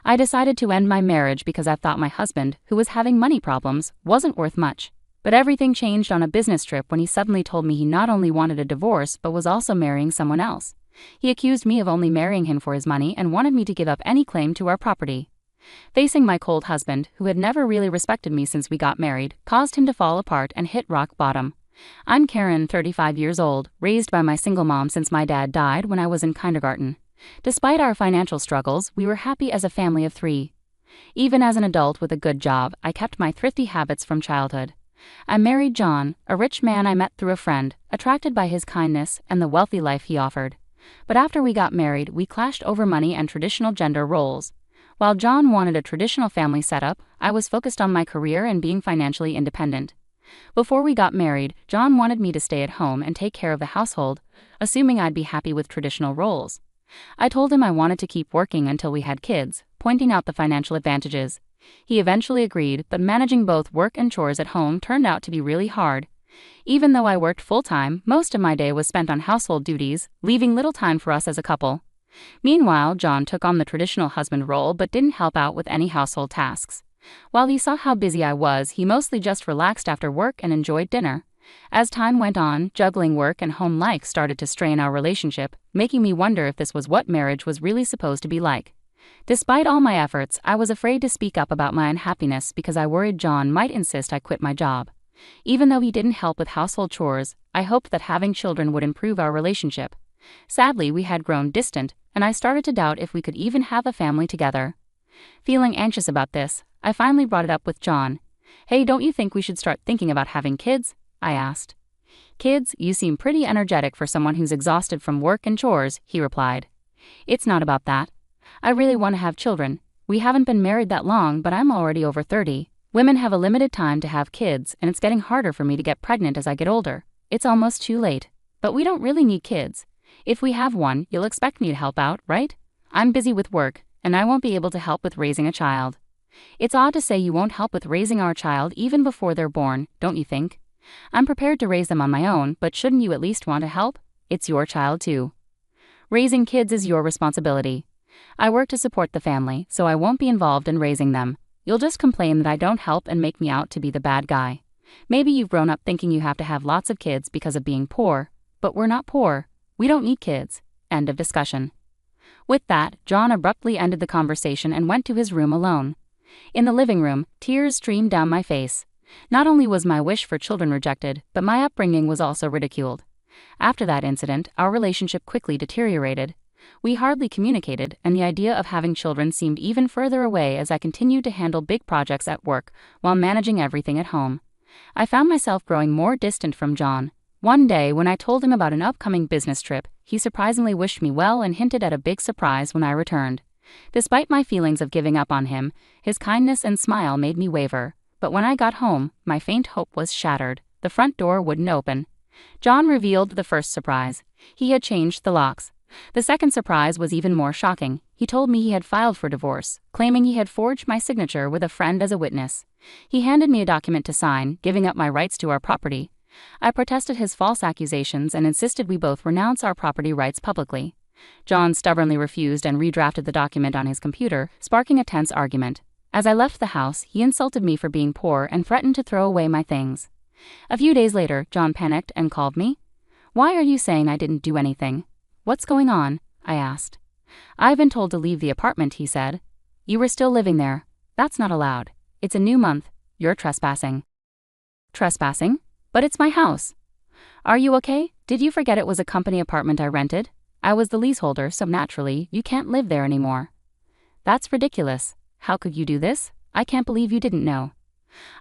I decided to end my marriage because I thought my husband, who was having money problems, wasn't worth much. But everything changed on a business trip when he suddenly told me he not only wanted a divorce but was also marrying someone else. He accused me of only marrying him for his money and wanted me to give up any claim to our property. Facing my cold husband, who had never really respected me since we got married, caused him to fall apart and hit rock bottom. I'm Karen, 35 years old, raised by my single mom since my dad died when I was in kindergarten. Despite our financial struggles, we were happy as a family of 3. Even as an adult with a good job, I kept my thrifty habits from childhood. I married John, a rich man I met through a friend, attracted by his kindness and the wealthy life he offered. But after we got married, we clashed over money and traditional gender roles. While John wanted a traditional family setup, I was focused on my career and being financially independent. Before we got married, John wanted me to stay at home and take care of the household, assuming I'd be happy with traditional roles. I told him I wanted to keep working until we had kids, pointing out the financial advantages. He eventually agreed, but managing both work and chores at home turned out to be really hard. Even though I worked full-time, most of my day was spent on household duties, leaving little time for us as a couple. Meanwhile, John took on the traditional husband role but didn't help out with any household tasks. While he saw how busy I was, he mostly just relaxed after work and enjoyed dinner. As time went on, juggling work and home life started to strain our relationship, making me wonder if this was what marriage was really supposed to be like. Despite all my efforts, I was afraid to speak up about my unhappiness because I worried John might insist I quit my job. Even though he didn't help with household chores, I hoped that having children would improve our relationship. Sadly, we had grown distant, and I started to doubt if we could even have a family together. Feeling anxious about this, I finally brought it up with John. "Hey, don't you think we should start thinking about having kids?" I asked. "Kids, you seem pretty energetic for someone who's exhausted from work and chores," he replied. "It's not about that. I really want to have children. We haven't been married that long, but I'm already over 30. Women have a limited time to have kids, and it's getting harder for me to get pregnant as I get older. It's almost too late. But we don't really need kids. If we have one, you'll expect me to help out, right? I'm busy with work, and I won't be able to help with raising a child." It's odd to say you won't help with raising our child even before they're born, don't you think? I'm prepared to raise them on my own, but shouldn't you at least want to help? It's your child too. Raising kids is your responsibility. I work to support the family, so I won't be involved in raising them. You'll just complain that I don't help and make me out to be the bad guy. Maybe you've grown up thinking you have to have lots of kids because of being poor, but we're not poor. We don't need kids. End of discussion. With that, John abruptly ended the conversation and went to his room alone. In the living room, tears streamed down my face. Not only was my wish for children rejected, but my upbringing was also ridiculed. After that incident, our relationship quickly deteriorated. We hardly communicated, and the idea of having children seemed even further away as I continued to handle big projects at work while managing everything at home. I found myself growing more distant from John. One day, when I told him about an upcoming business trip, he surprisingly wished me well and hinted at a big surprise when I returned. Despite my feelings of giving up on him, his kindness and smile made me waver. But when I got home, my faint hope was shattered. The front door wouldn't open. John revealed the first surprise. He had changed the locks. The second surprise was even more shocking. He told me he had filed for divorce, claiming he had forged my signature with a friend as a witness. He handed me a document to sign, giving up my rights to our property. I protested his false accusations and insisted we both renounce our property rights publicly. John stubbornly refused and redrafted the document on his computer, sparking a tense argument. As I left the house, he insulted me for being poor and threatened to throw away my things. A few days later, John panicked and called me. "Why are you saying I didn't do anything? What's going on?" I asked. "I've been told to leave the apartment," he said. "You were still living there. That's not allowed. It's a new month. You're trespassing." "Trespassing? But it's my house." "Are you okay? Did you forget it was a company apartment I rented? I was the leaseholder, so naturally, you can't live there anymore." "That's ridiculous. How could you do this? I can't believe you didn't know."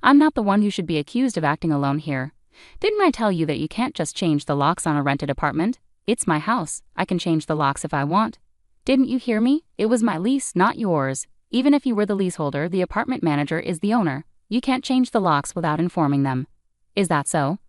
"I'm not the one who should be accused of acting alone here. Didn't I tell you that you can't just change the locks on a rented apartment? It's my house. I can change the locks if I want." "Didn't you hear me? It was my lease, not yours. Even if you were the leaseholder, the apartment manager is the owner. You can't change the locks without informing them." "Is that so?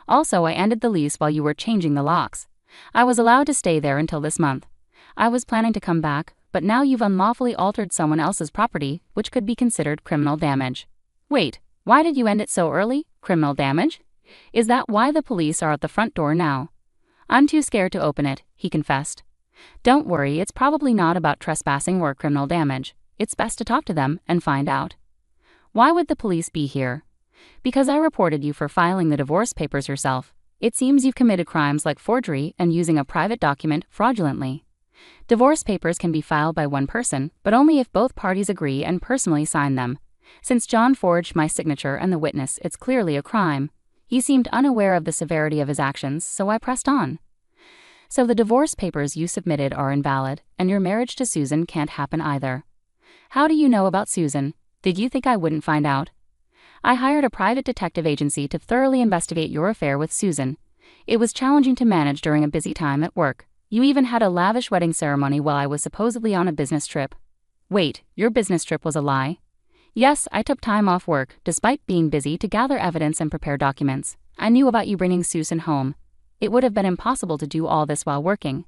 Also, I ended the lease while you were changing the locks. I was allowed to stay there until this month. I was planning to come back, but now you've unlawfully altered someone else's property, which could be considered criminal damage." "Wait, why did you end it so early? Criminal damage? Is that why the police are at the front door now?" "I'm too scared to open it," he confessed. "Don't worry, it's probably not about trespassing or criminal damage. it's best to talk to them and find out. Why would the police be here? Because I reported you for filing the divorce papers yourself. It seems you've committed crimes like forgery and using a private document fraudulently. Divorce papers can be filed by one person, but only if both parties agree and personally sign them. Since John forged my signature and the witness, it's clearly a crime. He seemed unaware of the severity of his actions, so I pressed on. So the divorce papers you submitted are invalid, and your marriage to Susan can't happen either. How do you know about Susan? Did you think I wouldn't find out? I hired a private detective agency to thoroughly investigate your affair with Susan. It was challenging to manage during a busy time at work. You even had a lavish wedding ceremony while I was supposedly on a business trip. Wait, your business trip was a lie? Yes, I took time off work, despite being busy, to gather evidence and prepare documents. I knew about you bringing Susan home. It would have been impossible to do all this while working.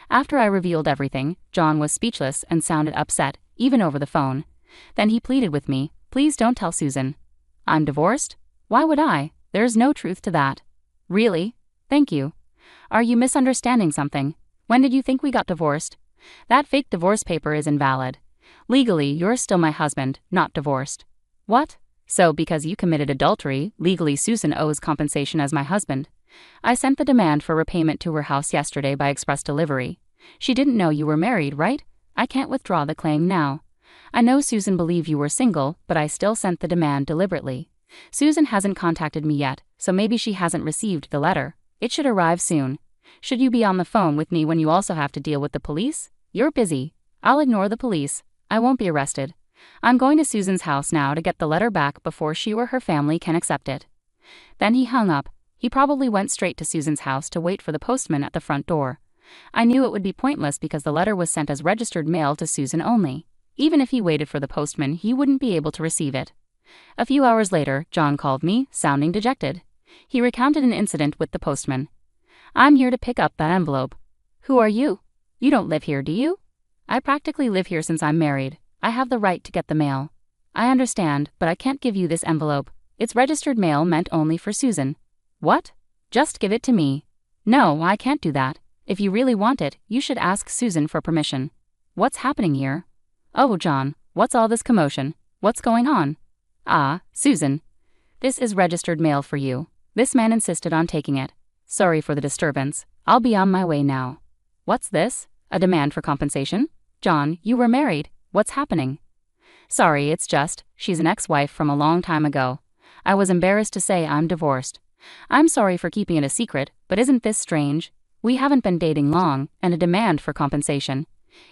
After I revealed everything, John was speechless and sounded upset, even over the phone. Then he pleaded with me, "Please don't tell Susan." I'm divorced? Why would I? There's no truth to that. Really? Thank you. Are you misunderstanding something? When did you think we got divorced? That fake divorce paper is invalid. Legally, you're still my husband, not divorced. What? So because you committed adultery, legally Susan owes compensation as my husband. I sent the demand for repayment to her house yesterday by express delivery. She didn't know you were married, right? I can't withdraw the claim now. I know Susan believed you were single, but I still sent the demand deliberately. Susan hasn't contacted me yet, so maybe she hasn't received the letter. It should arrive soon. Should you be on the phone with me when you also have to deal with the police? You're busy. I'll ignore the police. I won't be arrested. I'm going to Susan's house now to get the letter back before she or her family can accept it. Then he hung up. He probably went straight to Susan's house to wait for the postman at the front door. I knew it would be pointless because the letter was sent as registered mail to Susan only. Even if he waited for the postman, he wouldn't be able to receive it. A few hours later, John called me, sounding dejected. He recounted an incident with the postman. I'm here to pick up that envelope. Who are you? You don't live here, do you? I practically live here since I'm married. I have the right to get the mail. I understand, but I can't give you this envelope. It's registered mail meant only for Susan. What? Just give it to me. No, I can't do that. If you really want it, you should ask Susan for permission. What's happening here? Oh, John, what's all this commotion? What's going on? Ah, Susan. This is registered mail for you. This man insisted on taking it. Sorry for the disturbance. I'll be on my way now. What's this? A demand for compensation? John, you were married. What's happening? Sorry, it's just, she's an ex-wife from a long time ago. I was embarrassed to say I'm divorced. I'm sorry for keeping it a secret, but isn't this strange? We haven't been dating long, and a demand for compensation.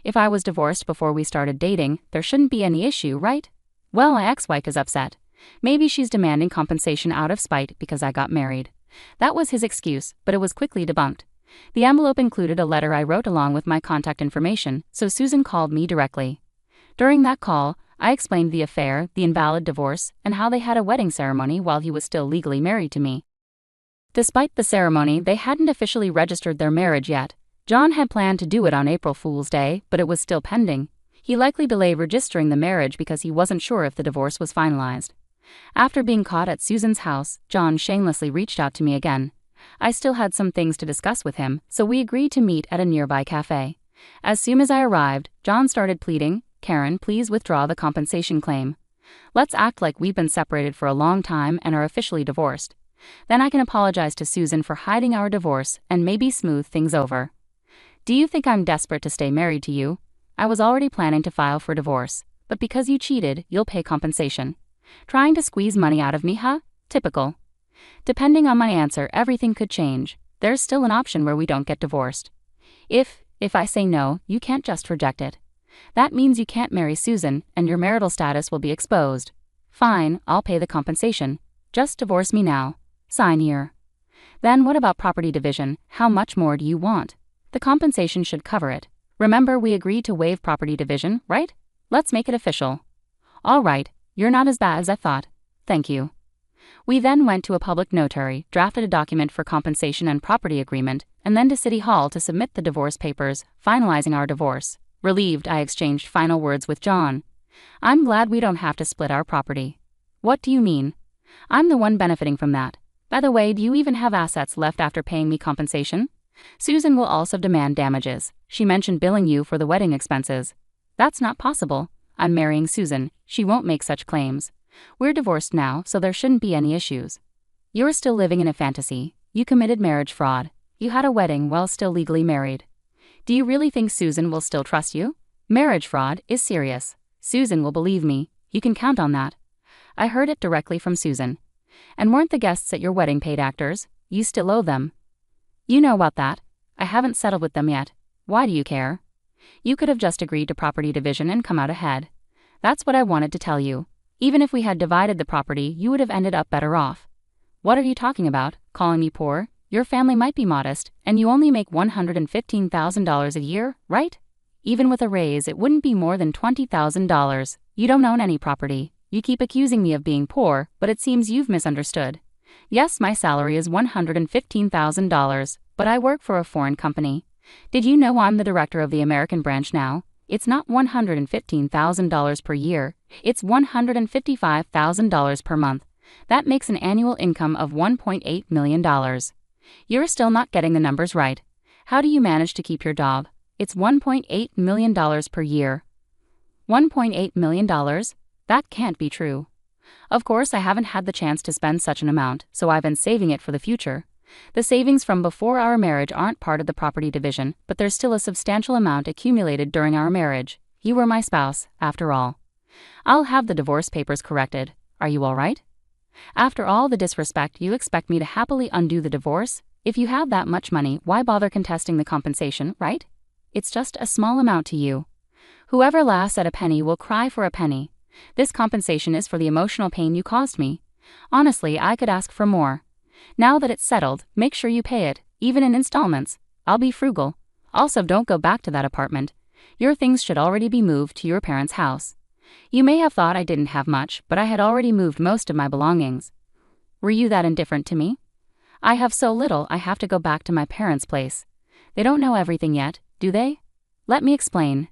If I was divorced before we started dating, there shouldn't be any issue, right? Well, my ex-wife is upset. Maybe she's demanding compensation out of spite because I got married. That was his excuse, but it was quickly debunked. The envelope included a letter I wrote along with my contact information, so Susan called me directly. During that call, I explained the affair, the invalid divorce, and how they had a wedding ceremony while he was still legally married to me. Despite the ceremony, they hadn't officially registered their marriage yet. John had planned to do it on April Fool's Day, but it was still pending. He likely delayed registering the marriage because he wasn't sure if the divorce was finalized. After being caught at Susan's house, John shamelessly reached out to me again. I still had some things to discuss with him, so we agreed to meet at a nearby cafe. As soon as I arrived, John started pleading, "Karen, please withdraw the compensation claim. Let's act like we've been separated for a long time and are officially divorced. Then I can apologize to Susan for hiding our divorce and maybe smooth things over. Do you think I'm desperate to stay married to you? I was already planning to file for divorce, but because you cheated, you'll pay compensation. Trying to squeeze money out of me, huh? Typical. Depending on my answer, everything could change. There's still an option where we don't get divorced. If I say no, you can't just reject it. That means you can't marry Susan, and your marital status will be exposed. Fine, I'll pay the compensation. Just divorce me now. Sign here. Then what about property division? How much more do you want? The compensation should cover it. Remember, we agreed to waive property division, right? Let's make it official. All right, you're not as bad as I thought. Thank you. We then went to a public notary, drafted a document for compensation and property agreement, and then to City Hall to submit the divorce papers, finalizing our divorce. Relieved, I exchanged final words with John. I'm glad we don't have to split our property. What do you mean? I'm the one benefiting from that. By the way, do you even have assets left after paying me compensation? Susan will also demand damages. She mentioned billing you for the wedding expenses. That's not possible. I'm marrying Susan, she won't make such claims. We're divorced now, so there shouldn't be any issues. You're still living in a fantasy. You committed marriage fraud. You had a wedding while still legally married. Do you really think Susan will still trust you? Marriage fraud is serious. Susan will believe me, you can count on that. I heard it directly from Susan. And weren't the guests at your wedding paid actors? You still owe them. You know about that. I haven't settled with them yet. Why do you care? You could have just agreed to property division and come out ahead. That's what I wanted to tell you. Even if we had divided the property, you would have ended up better off. What are you talking about? Calling me poor? Your family might be modest, and you only make $115,000 a year, right? Even with a raise, it wouldn't be more than $20,000. You don't own any property. You keep accusing me of being poor, but it seems you've misunderstood. Yes, my salary is $115,000, but I work for a foreign company. Did you know I'm the director of the American branch now? It's not $115,000 per year, it's $155,000 per month. That makes an annual income of $1.8 million. You're still not getting the numbers right. How do you manage to keep your job? It's $1.8 million per year. $1.8 million? That can't be true. Of course, I haven't had the chance to spend such an amount, so I've been saving it for the future. The savings from before our marriage aren't part of the property division, but there's still a substantial amount accumulated during our marriage. You were my spouse, after all. I'll have the divorce papers corrected. Are you all right? After all the disrespect, you expect me to happily undo the divorce? If you have that much money, why bother contesting the compensation, right? It's just a small amount to you. Whoever laughs at a penny will cry for a penny. This compensation is for the emotional pain you caused me. Honestly, I could ask for more. Now that it's settled, make sure you pay it, even in installments. I'll be frugal. Also, don't go back to that apartment. Your things should already be moved to your parents' house. You may have thought I didn't have much, but I had already moved most of my belongings. Were you that indifferent to me? I have so little I have to go back to my parents' place. They don't know everything yet, do they? Let me explain.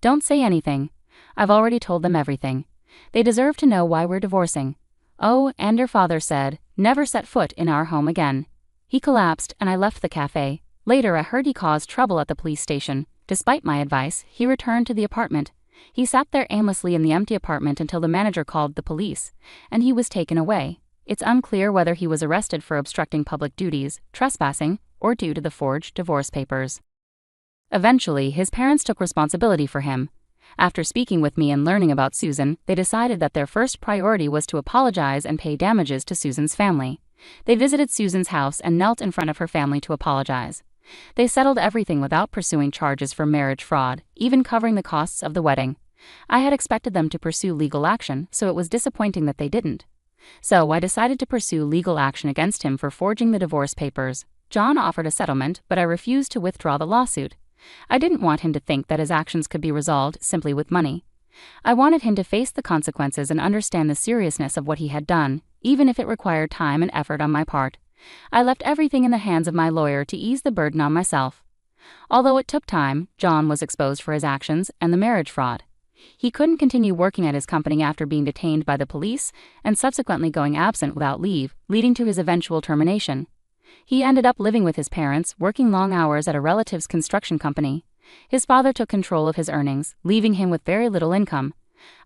Don't say anything. I've already told them everything. They deserve to know why we're divorcing. Oh, and your father said, never set foot in our home again. He collapsed and I left the cafe. Later I heard he caused trouble at the police station. Despite my advice, he returned to the apartment. He sat there aimlessly in the empty apartment until the manager called the police, and he was taken away. It's unclear whether he was arrested for obstructing public duties, trespassing, or due to the forged divorce papers. Eventually, his parents took responsibility for him. After speaking with me and learning about Susan, they decided that their first priority was to apologize and pay damages to Susan's family. They visited Susan's house and knelt in front of her family to apologize. They settled everything without pursuing charges for marriage fraud, even covering the costs of the wedding. I had expected them to pursue legal action, so it was disappointing that they didn't. So I decided to pursue legal action against him for forging the divorce papers. John offered a settlement, but I refused to withdraw the lawsuit. I didn't want him to think that his actions could be resolved simply with money. I wanted him to face the consequences and understand the seriousness of what he had done, even if it required time and effort on my part. I left everything in the hands of my lawyer to ease the burden on myself. Although it took time, John was exposed for his actions and the marriage fraud. He couldn't continue working at his company after being detained by the police and subsequently going absent without leave, leading to his eventual termination. He ended up living with his parents, working long hours at a relative's construction company. His father took control of his earnings, leaving him with very little income.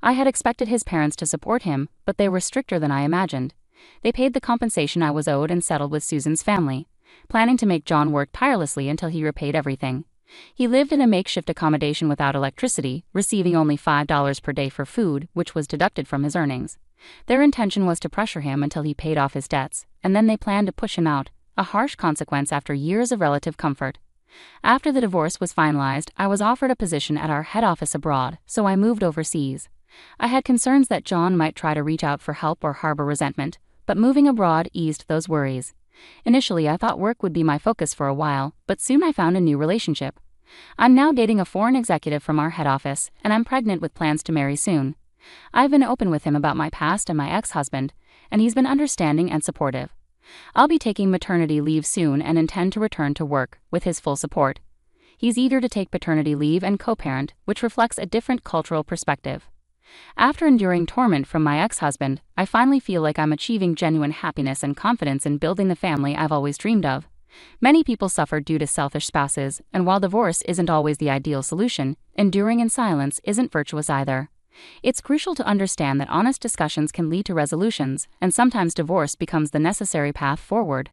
I had expected his parents to support him, but they were stricter than I imagined. They paid the compensation I was owed and settled with Susan's family, planning to make John work tirelessly until he repaid everything. He lived in a makeshift accommodation without electricity, receiving only $5 per day for food, which was deducted from his earnings. Their intention was to pressure him until he paid off his debts, and then they planned to push him out, a harsh consequence after years of relative comfort. After the divorce was finalized, I was offered a position at our head office abroad, so I moved overseas. I had concerns that John might try to reach out for help or harbor resentment, but moving abroad eased those worries. Initially, I thought work would be my focus for a while, but soon I found a new relationship. I'm now dating a foreign executive from our head office, and I'm pregnant with plans to marry soon. I've been open with him about my past and my ex-husband, and he's been understanding and supportive. I'll be taking maternity leave soon and intend to return to work, with his full support. He's eager to take paternity leave and co-parent, which reflects a different cultural perspective. After enduring torment from my ex-husband, I finally feel like I'm achieving genuine happiness and confidence in building the family I've always dreamed of. Many people suffer due to selfish spouses, and while divorce isn't always the ideal solution, enduring in silence isn't virtuous either. It's crucial to understand that honest discussions can lead to resolutions, and sometimes divorce becomes the necessary path forward.